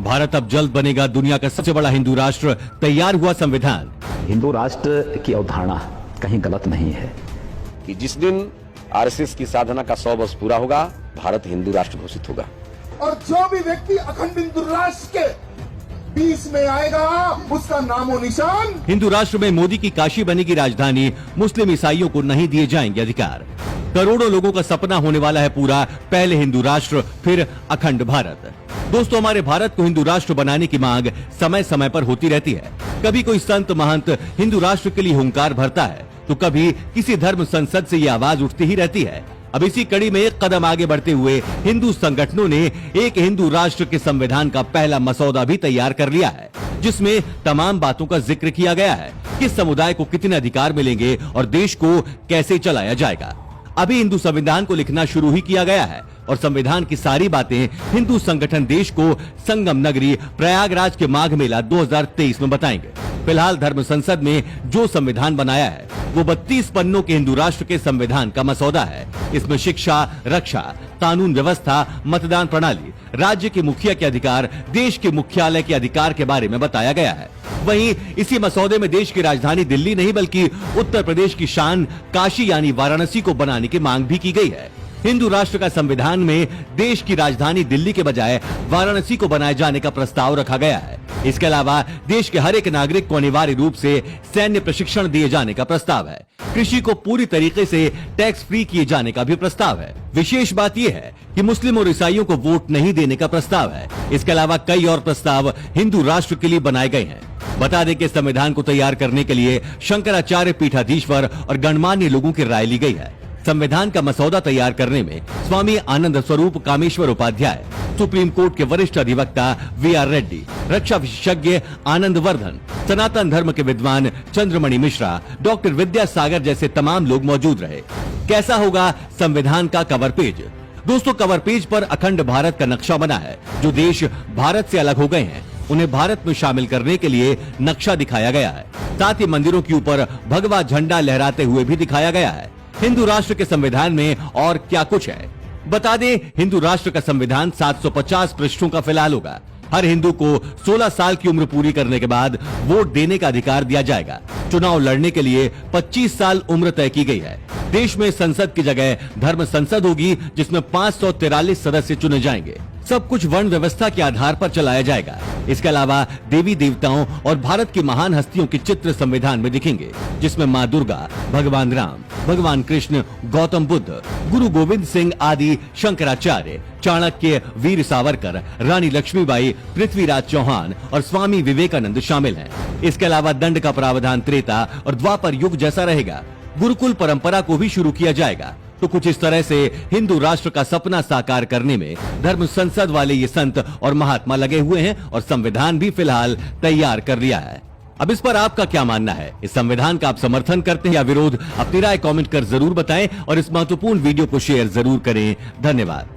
भारत अब जल्द बनेगा दुनिया का सबसे बड़ा हिंदू राष्ट्र, तैयार हुआ संविधान। हिंदू राष्ट्र की अवधारणा कहीं गलत नहीं है कि जिस दिन आरएसएस की साधना का 100 वर्ष पूरा होगा, भारत हिंदू राष्ट्र घोषित होगा। और जो भी व्यक्ति अखंड हिंदू राष्ट्र के बीच में आएगा, उसका नामो निशान। हिंदू राष्ट्र में मोदी की काशी बनेगी राजधानी, मुस्लिम ईसाइयों को नहीं दिए जाएंगे अधिकार। करोड़ों लोगों का सपना होने वाला है पूरा, पहले हिंदू राष्ट्र फिर अखंड भारत। दोस्तों, हमारे भारत को हिंदू राष्ट्र बनाने की मांग समय समय पर होती रहती है। कभी कोई संत महंत हिंदू राष्ट्र के लिए हुंकार भरता है, तो कभी किसी धर्म संसद से ये आवाज उठती ही रहती है। अब इसी कड़ी में एक कदम आगे बढ़ते हुए हिंदू संगठनों ने एक हिंदू राष्ट्र के संविधान का पहला मसौदा भी तैयार कर लिया है, जिसमें तमाम बातों का जिक्र किया गया है। किस समुदाय को कितने अधिकार मिलेंगे और देश को कैसे चलाया जाएगा। अभी हिंदू संविधान को लिखना शुरू ही किया गया है और संविधान की सारी बातें हिंदू संगठन देश को संगम नगरी प्रयागराज के माघ मेला 2023 में बताएंगे। फिलहाल धर्म संसद में जो संविधान बनाया है वो 32 पन्नों के हिंदू राष्ट्र के संविधान का मसौदा है। इसमें शिक्षा, रक्षा, कानून व्यवस्था, मतदान प्रणाली, राज्य के मुखिया के अधिकार, देश के मुख्यालय के अधिकार के बारे में बताया गया है। वहीं इसी मसौदे में देश की राजधानी दिल्ली नहीं बल्कि उत्तर प्रदेश की शान काशी यानी वाराणसी को बनाने की मांग भी की गई है। हिंदू राष्ट्र का संविधान में देश की राजधानी दिल्ली के बजाय वाराणसी को बनाए जाने का प्रस्ताव रखा गया है। इसके अलावा देश के हर एक नागरिक को अनिवार्य रूप से सैन्य प्रशिक्षण दिए जाने का प्रस्ताव है। कृषि को पूरी तरीके से टैक्स फ्री किए जाने का भी प्रस्ताव है। विशेष बात यह है कि मुस्लिम और ईसाइयों को वोट नहीं देने का प्रस्ताव है। इसके अलावा कई और प्रस्ताव हिंदू राष्ट्र के लिए बनाए गए हैं। बता दें कि संविधान को तैयार करने के लिए शंकराचार्य पीठाधीश्वर और गणमान्य लोगों की राय ली गई है। संविधान का मसौदा तैयार करने में स्वामी आनंद स्वरूप कामेश्वर उपाध्याय, सुप्रीम कोर्ट के वरिष्ठ अधिवक्ता वी.आर. रेड्डी, रक्षा विशेषज्ञ आनंद वर्धन, सनातन धर्म के विद्वान चंद्रमणि मिश्रा, डॉक्टर विद्यासागर जैसे तमाम लोग मौजूद रहे। कैसा होगा संविधान का कवर पेज? दोस्तों, कवर पेज पर अखंड भारत का नक्शा बना है। जो देश भारत से अलग हो गए हैं उन्हें भारत में शामिल करने के लिए नक्शा दिखाया गया है। साथ ही मंदिरों के ऊपर भगवा झंडा लहराते हुए भी दिखाया गया है। हिंदू राष्ट्र के संविधान में और क्या कुछ है बता दें। हिंदू राष्ट्र का संविधान 750 पृष्ठों का फिलहाल होगा। हर हिंदू को 16 साल की उम्र पूरी करने के बाद वोट देने का अधिकार दिया जाएगा। चुनाव लड़ने के लिए 25 साल उम्र तय की गई है। देश में संसद की जगह धर्म संसद होगी, जिसमें 543 सदस्य चुने जाएंगे। सब कुछ वर्ण व्यवस्था के आधार पर चलाया जाएगा। इसके अलावा देवी देवताओं और भारत की महान हस्तियों के चित्र संविधान में दिखेंगे, जिसमें माँ दुर्गा, भगवान राम, भगवान कृष्ण, गौतम बुद्ध, गुरु गोविंद सिंह आदि, शंकराचार्य, चाणक्य, वीर सावरकर, रानी लक्ष्मीबाई, पृथ्वीराज चौहान और स्वामी विवेकानंद शामिल हैं। इसके अलावा दंड का प्रावधान त्रेता और द्वापर युग जैसा रहेगा। गुरुकुल परंपरा को भी शुरू किया जाएगा। तो कुछ इस तरह से हिंदू राष्ट्र का सपना साकार करने में धर्म संसद वाले ये संत और महात्मा लगे हुए हैं और संविधान भी फिलहाल तैयार कर लिया है। अब इस पर आपका क्या मानना है? इस संविधान का आप समर्थन करते हैं या विरोध? अपनी राय कमेंट कर जरूर बताएं और इस महत्वपूर्ण वीडियो को शेयर जरूर करें। धन्यवाद।